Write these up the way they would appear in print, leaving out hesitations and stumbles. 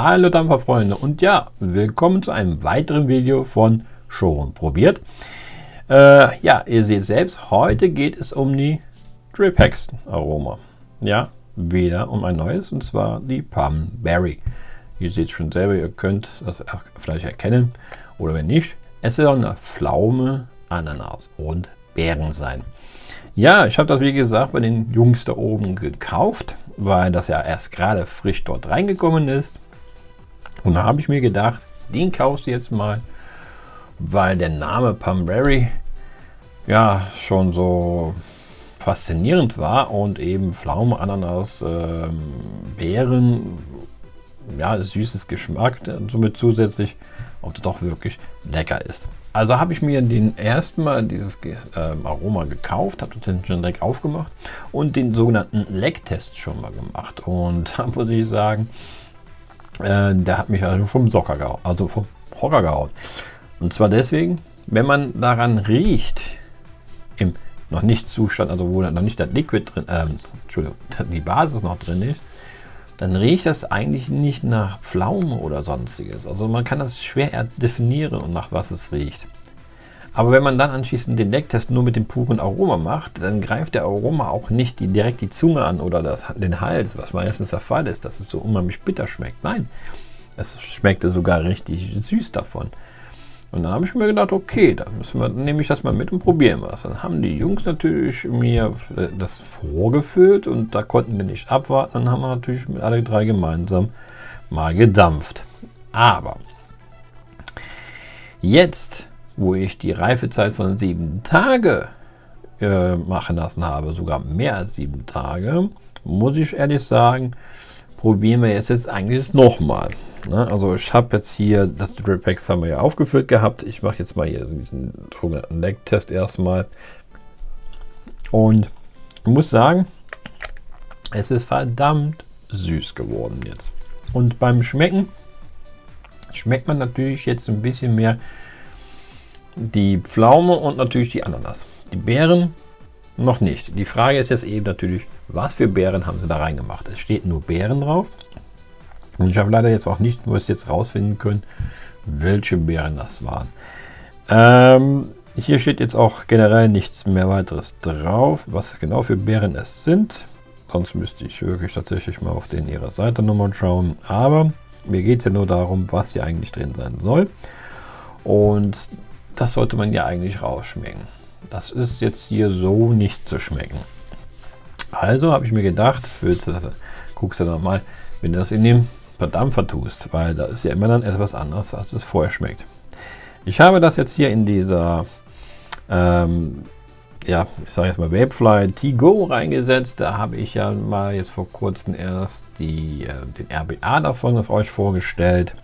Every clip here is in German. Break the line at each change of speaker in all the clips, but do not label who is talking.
Hallo Dampferfreunde und ja, willkommen zu einem weiteren Video von Schon probiert. Ja, ihr seht selbst, heute geht es um die Drip Hex Aroma. Ja, wieder um ein neues und zwar die Plum Berry. Ihr seht schon selber, ihr könnt das vielleicht erkennen oder wenn nicht, es soll eine Pflaume, Ananas und Beeren sein. Ja, ich habe das wie gesagt bei den Jungs da oben gekauft, weil das ja erst gerade frisch dort reingekommen ist. Und da habe ich mir gedacht, den kaufst du jetzt mal, weil der Name Plum Berry ja schon so faszinierend war und eben Pflaume, Ananas, Beeren, ja, süßes Geschmack, somit zusätzlich, ob das doch wirklich lecker ist. Also habe ich mir den ersten Mal dieses Aroma gekauft, habe den schon direkt aufgemacht und den sogenannten Lecktest schon mal gemacht. Und da muss ich sagen, der hat mich also vom Hocker gehauen. Und zwar deswegen, wenn man daran riecht, im noch nicht Zustand, also wo noch nicht das Liquid drin, Entschuldigung, die Basis noch drin ist, dann riecht das eigentlich nicht nach Pflaume oder sonstiges. Also man kann das schwer definieren und nach was es riecht. Aber wenn man dann anschließend den Lecktest nur mit dem puren Aroma macht, dann greift der Aroma auch nicht direkt die Zunge an oder den Hals, was meistens der Fall ist, dass es so unheimlich bitter schmeckt. Nein, es schmeckte sogar richtig süß davon. Und dann habe ich mir gedacht, okay, dann nehme ich das mal mit und probieren was. Dann haben die Jungs natürlich mir das vorgefüllt und da konnten wir nicht abwarten. Dann haben wir natürlich mit alle drei gemeinsam mal gedampft. Aber jetzt, wo ich die Reifezeit von 7 Tage machen lassen habe, sogar mehr als 7 Tage, muss ich ehrlich sagen, probieren wir jetzt eigentlich nochmal. Also ich habe jetzt hier, das Drip Hex haben wir ja aufgefüllt gehabt. Ich mache jetzt mal hier diesen sogenannten Lecktest erstmal. Und ich muss sagen, es ist verdammt süß geworden jetzt. Und beim Schmecken schmeckt man natürlich jetzt ein bisschen mehr die Pflaume und natürlich die Ananas. Die Beeren noch nicht. Die Frage ist jetzt eben natürlich, was für Beeren haben sie da reingemacht? Es steht nur Beeren drauf. Und ich habe leider jetzt auch nicht nur jetzt rausfinden können, welche Beeren das waren. Hier steht jetzt auch generell nichts mehr weiteres drauf, was genau für Beeren es sind. Sonst müsste ich wirklich tatsächlich mal auf ihrer Seite nochmal schauen. Aber mir geht es ja nur darum, was hier eigentlich drin sein soll. Und das sollte man ja eigentlich rausschmecken. Das ist jetzt hier so nicht zu schmecken. Also habe ich mir gedacht, guckst du noch mal, wenn du das in dem Verdampfer tust, weil da ist ja immer dann etwas anderes, als es vorher schmeckt. Ich habe das jetzt hier in dieser, ja, ich sage jetzt mal Vapefly To-Go reingesetzt. Da habe ich ja mal jetzt vor kurzem erst den RBA davon auf euch vorgestellt.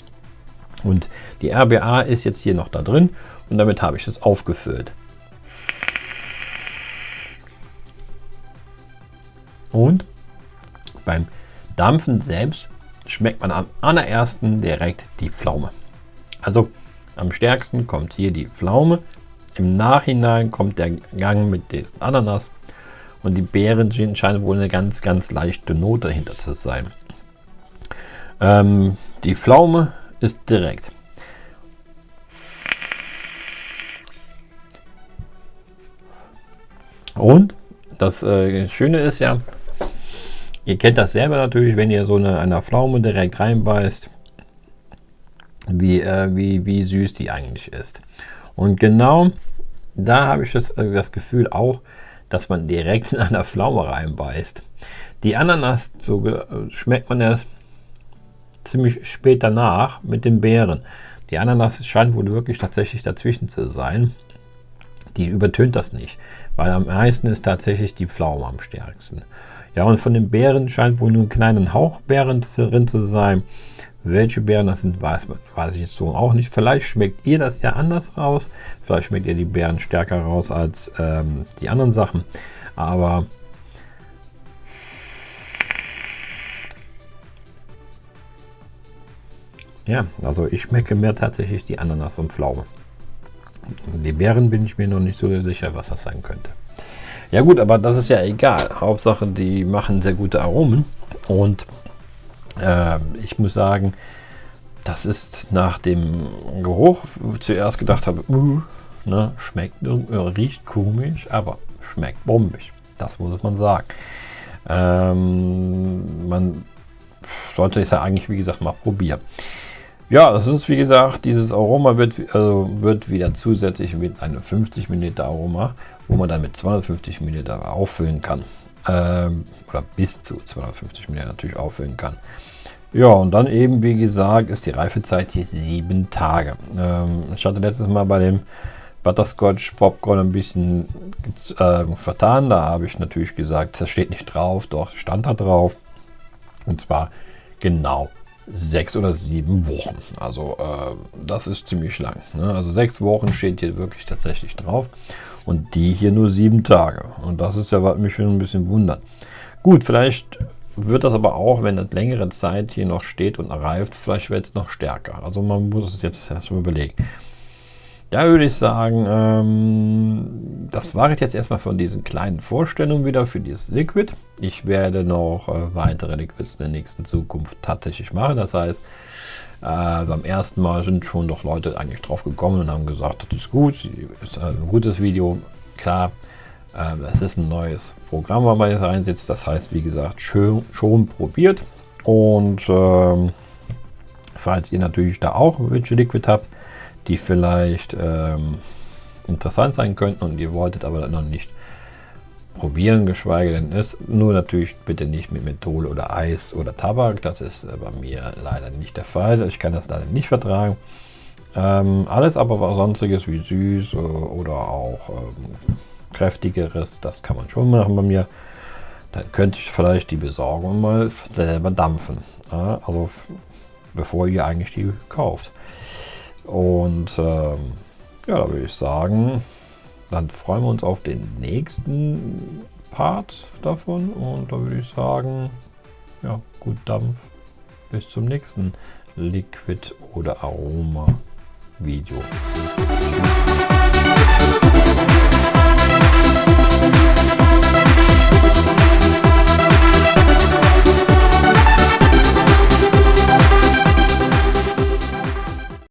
Und die RBA ist jetzt hier noch da drin und damit habe ich es aufgefüllt. Und beim Dampfen selbst schmeckt man am allerersten direkt die Pflaume. Also am stärksten kommt hier die Pflaume. Im Nachhinein kommt der Gang mit den Ananas und die Beeren scheinen wohl eine ganz, ganz leichte Note dahinter zu sein. Die Pflaume ist direkt. Und das Schöne ist ja, ihr kennt das selber natürlich, wenn ihr so einer Pflaume direkt reinbeißt, wie süß die eigentlich ist. Und genau da habe ich das Gefühl auch, dass man direkt in einer Pflaume reinbeißt. Die Ananas, so schmeckt man erst ziemlich spät danach mit den Beeren. Die Ananas scheint wohl wirklich tatsächlich dazwischen zu sein. Die übertönt das nicht, weil am meisten ist tatsächlich die Pflaume am stärksten. Ja, und von den Beeren scheint wohl nur einen kleinen Hauch Beeren drin zu sein. Welche Beeren das sind, weiß ich jetzt so auch nicht. Vielleicht schmeckt ihr das ja anders raus. Vielleicht schmeckt ihr die Beeren stärker raus als die anderen Sachen. Aber ja, also ich schmecke mehr tatsächlich die Ananas und Pflaume. Die Beeren bin ich mir noch nicht so sicher, was das sein könnte. Ja gut, aber das ist ja egal. Hauptsache, die machen sehr gute Aromen. Und ich muss sagen, das ist nach dem Geruch, wo ich zuerst gedacht habe, ne, schmeckt, riecht komisch, aber schmeckt bombig. Das muss man sagen. Man sollte es ja eigentlich, wie gesagt, mal probieren. Ja, das ist, wie gesagt, dieses Aroma wird wieder zusätzlich mit einem 50 ml Aroma, wo man dann mit 250 ml auffüllen kann. Oder bis zu 250 ml natürlich auffüllen kann. Ja, und dann eben, wie gesagt, ist die Reifezeit hier 7 Tage. Ich hatte letztes Mal bei dem Butterscotch Popcorn ein bisschen vertan. Da habe ich natürlich gesagt, das steht nicht drauf, doch stand da drauf. Und zwar genau 6 oder 7 Wochen. Also das ist ziemlich lang. Ne? Also 6 Wochen steht hier wirklich tatsächlich drauf. Und die hier nur 7 Tage. Und das ist ja, was mich schon ein bisschen wundert. Gut, vielleicht wird das aber auch, wenn das längere Zeit hier noch steht und reift, vielleicht wird es noch stärker. Also man muss es jetzt erstmal überlegen. Da würde ich sagen, das war jetzt erstmal von diesen kleinen Vorstellungen wieder für dieses Liquid. Ich werde noch weitere Liquids in der nächsten Zukunft tatsächlich machen. Das heißt, beim ersten Mal sind schon doch Leute eigentlich drauf gekommen und haben gesagt, das ist gut, ist ein gutes Video. Klar, es ist ein neues Programm, was man jetzt einsetzt. Das heißt, wie gesagt, schon probiert. Und falls ihr natürlich da auch welche Liquid habt, die vielleicht interessant sein könnten und ihr wolltet aber noch nicht probieren, geschweige denn ist, nur natürlich bitte nicht mit Menthol oder Eis oder Tabak. Das ist bei mir leider nicht der Fall. Ich kann das leider nicht vertragen. Alles aber was sonstiges wie süß oder auch kräftigeres, das kann man schon machen bei mir. Dann könnte ich vielleicht die besorgen und mal selber dampfen. Ja, also bevor ihr eigentlich die kauft. Und ja, da würde ich sagen, dann freuen wir uns auf den nächsten Part davon. Und da würde ich sagen, ja, gut Dampf. Bis zum nächsten Liquid oder Aroma Video. Tschüss.